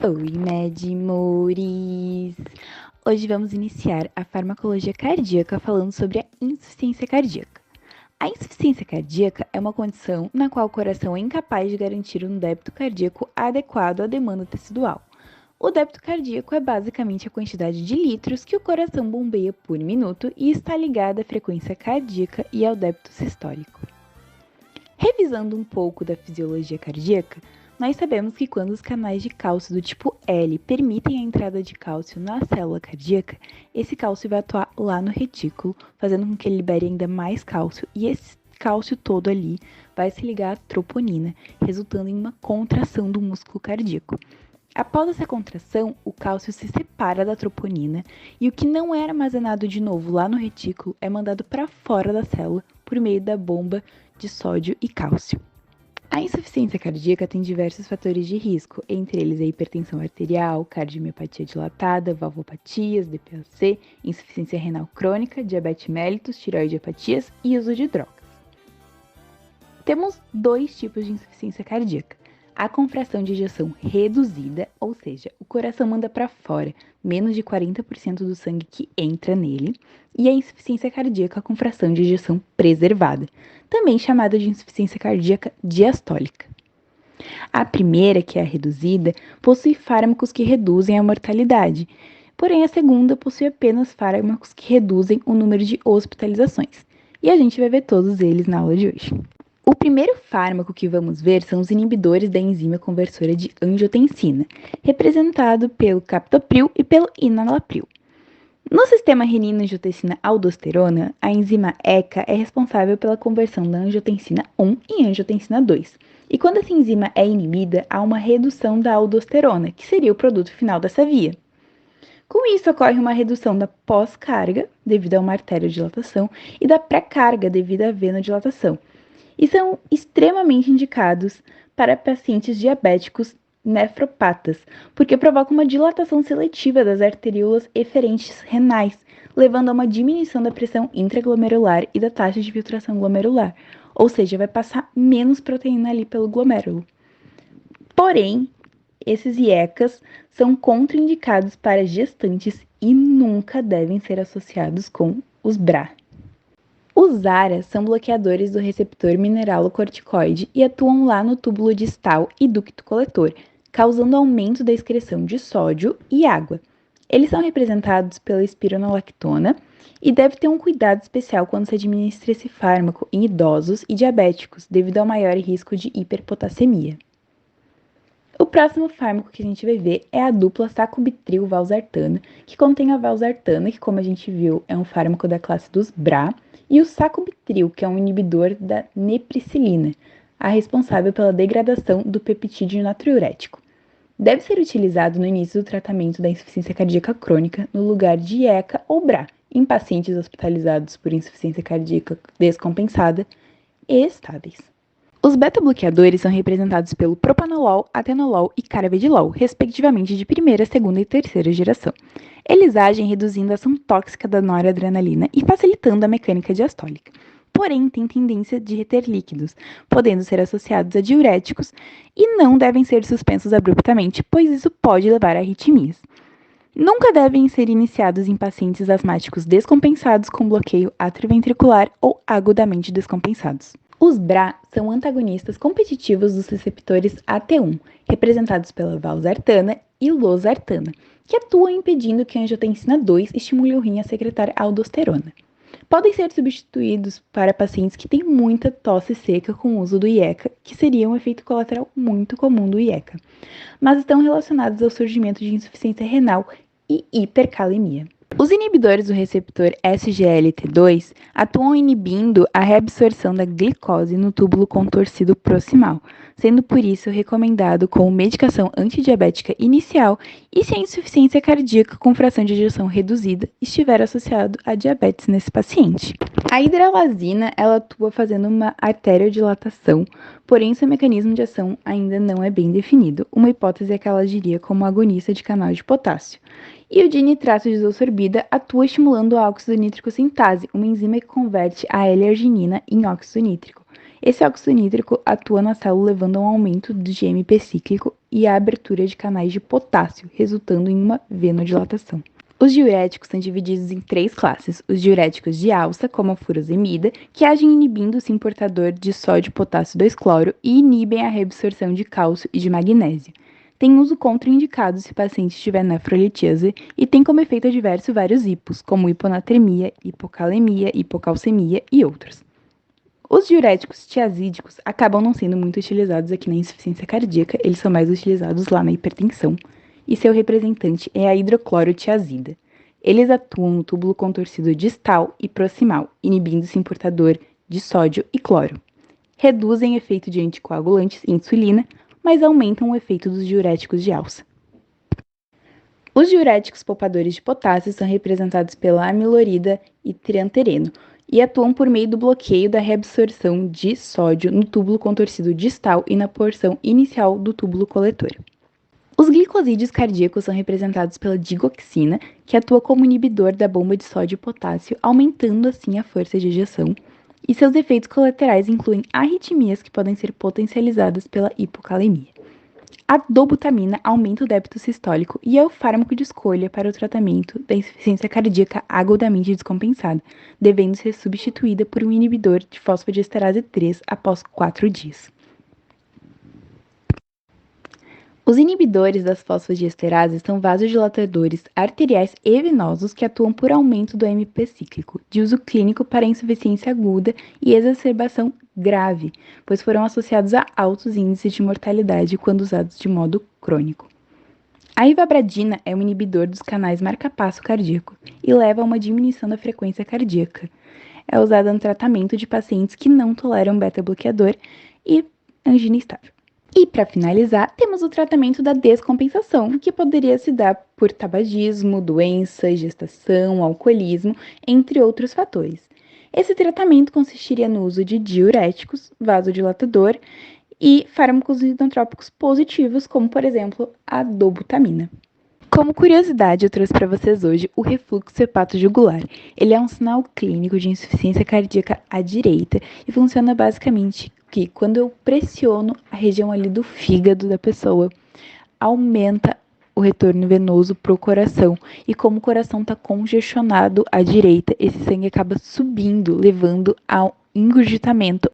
Oi, Medmores! Hoje vamos iniciar a farmacologia cardíaca falando sobre a insuficiência cardíaca. A insuficiência cardíaca é uma condição na qual o coração é incapaz de garantir um débito cardíaco adequado à demanda tecidual. O débito cardíaco é basicamente a quantidade de litros que o coração bombeia por minuto e está ligada à frequência cardíaca e ao débito sistólico. Revisando um pouco da fisiologia cardíaca, nós sabemos que quando os canais de cálcio do tipo L permitem a entrada de cálcio na célula cardíaca, esse cálcio vai atuar lá no retículo, fazendo com que ele libere ainda mais cálcio, e esse cálcio todo ali vai se ligar à troponina, resultando em uma contração do músculo cardíaco. Após essa contração, o cálcio se separa da troponina e o que não é armazenado de novo lá no retículo é mandado para fora da célula por meio da bomba de sódio e cálcio. A insuficiência cardíaca tem diversos fatores de risco, entre eles a hipertensão arterial, cardiomiopatia dilatada, valvopatias, DPOC, insuficiência renal crônica, diabetes mellitus, tireoidiopatias e uso de drogas. Temos dois tipos de insuficiência cardíaca. A confração de ejeção reduzida, ou seja, o coração manda para fora menos de 40% do sangue que entra nele, e a insuficiência cardíaca com fração de ejeção preservada, também chamada de insuficiência cardíaca diastólica. A primeira, que é a reduzida, possui fármacos que reduzem a mortalidade, porém a segunda possui apenas fármacos que reduzem o número de hospitalizações, e a gente vai ver todos eles na aula de hoje. O primeiro fármaco que vamos ver são os inibidores da enzima conversora de angiotensina, representado pelo captopril e pelo enalapril. No sistema renina-angiotensina-aldosterona, a enzima ECA é responsável pela conversão da angiotensina 1 em angiotensina 2. E quando essa enzima é inibida, há uma redução da aldosterona, que seria o produto final dessa via. Com isso, ocorre uma redução da pós-carga, devido a uma arteriodilatação, e da pré-carga, devido à venodilatação, e são extremamente indicados para pacientes diabéticos nefropatas, porque provocam uma dilatação seletiva das arteríolas eferentes renais, levando a uma diminuição da pressão intraglomerular e da taxa de filtração glomerular, ou seja, vai passar menos proteína ali pelo glomérulo. Porém, esses IECAs são contraindicados para gestantes e nunca devem ser associados com os BRA. Os ARAs são bloqueadores do receptor mineralocorticoide e atuam lá no túbulo distal e ducto coletor, causando aumento da excreção de sódio e água. Eles são representados pela espironolactona e deve ter um cuidado especial quando se administra esse fármaco em idosos e diabéticos, devido ao maior risco de hiperpotassemia. O próximo fármaco que a gente vai ver é a dupla sacubitril-valsartana, que contém a valsartana, que como a gente viu é um fármaco da classe dos BRA, e o sacubitril, que é um inibidor da nepricilina, a responsável pela degradação do peptídeo natriurético. Deve ser utilizado no início do tratamento da insuficiência cardíaca crônica no lugar de ECA ou BRA, em pacientes hospitalizados por insuficiência cardíaca descompensada e estáveis. Os beta-bloqueadores são representados pelo propanolol, atenolol e carvedilol, respectivamente de primeira, segunda e terceira geração. Eles agem reduzindo a ação tóxica da noradrenalina e facilitando a mecânica diastólica. Porém, têm tendência de reter líquidos, podendo ser associados a diuréticos e não devem ser suspensos abruptamente, pois isso pode levar a arritmias. Nunca devem ser iniciados em pacientes asmáticos descompensados com bloqueio atrioventricular ou agudamente descompensados. Os BRA são antagonistas competitivos dos receptores AT1, representados pela valsartana e losartana, que atuam impedindo que a angiotensina 2 estimule o rim a secretar aldosterona. Podem ser substituídos para pacientes que têm muita tosse seca com o uso do IECA, que seria um efeito colateral muito comum do IECA, mas estão relacionados ao surgimento de insuficiência renal e hipercalemia. Os inibidores do receptor SGLT2 atuam inibindo a reabsorção da glicose no túbulo contorcido proximal, sendo por isso recomendado como medicação antidiabética inicial e se a insuficiência cardíaca com fração de ejeção reduzida estiver associado a diabetes nesse paciente. A hidralazina, ela atua fazendo uma arteriodilatação, porém seu mecanismo de ação ainda não é bem definido. Uma hipótese é que ela agiria como agonista de canal de potássio. E o dinitrato de isosorbida atua estimulando a óxido nítrico sintase, uma enzima que converte a L-arginina em óxido nítrico. Esse óxido nítrico atua na célula levando a um aumento de AMP cíclico e a abertura de canais de potássio, resultando em uma venodilatação. Os diuréticos são divididos em 3 classes: os diuréticos de alça, como a furosemida, que agem inibindo o sim portador de sódio potássio 2-cloro e inibem a reabsorção de cálcio e de magnésio. Tem uso contraindicado se o paciente tiver nefrolitíase e tem como efeito adverso vários hipos, como hiponatremia, hipocalemia, hipocalcemia e outros. Os diuréticos tiazídicos acabam não sendo muito utilizados aqui na insuficiência cardíaca, eles são mais utilizados lá na hipertensão, e seu representante é a hidroclorotiazida. Eles atuam no túbulo contorcido distal e proximal, inibindo-se em portador de sódio e cloro. Reduzem o efeito de anticoagulantes e insulina, mas aumentam o efeito dos diuréticos de alça. Os diuréticos poupadores de potássio são representados pela amilorida e triantereno, e atuam por meio do bloqueio da reabsorção de sódio no túbulo contorcido distal e na porção inicial do túbulo coletor. Os glicosídeos cardíacos são representados pela digoxina, que atua como inibidor da bomba de sódio e potássio, aumentando assim a força de ejeção, e seus efeitos colaterais incluem arritmias que podem ser potencializadas pela hipocalemia. A dobutamina aumenta o débito sistólico e é o fármaco de escolha para o tratamento da insuficiência cardíaca agudamente descompensada, devendo ser substituída por um inibidor de fosfodiesterase 3 após 4 dias. Os inibidores das fosfodiesterases são vasodilatadores arteriais e venosos que atuam por aumento do AMP cíclico, de uso clínico para insuficiência aguda e exacerbação grave, pois foram associados a altos índices de mortalidade quando usados de modo crônico. A ivabradina é um inibidor dos canais marca-passo cardíaco e leva a uma diminuição da frequência cardíaca. É usada no tratamento de pacientes que não toleram beta-bloqueador e angina estável. E, para finalizar, temos o tratamento da descompensação, que poderia se dar por tabagismo, doença, gestação, alcoolismo, entre outros fatores. Esse tratamento consistiria no uso de diuréticos, vasodilatador e fármacos inotrópicos positivos, como, por exemplo, a dobutamina. Como curiosidade, eu trouxe para vocês hoje o refluxo hepatojugular. Ele é um sinal clínico de insuficiência cardíaca à direita e funciona basicamente que quando eu pressiono a região ali do fígado da pessoa, aumenta o retorno venoso para o coração. E como o coração está congestionado à direita, esse sangue acaba subindo, levando ao engurgitamento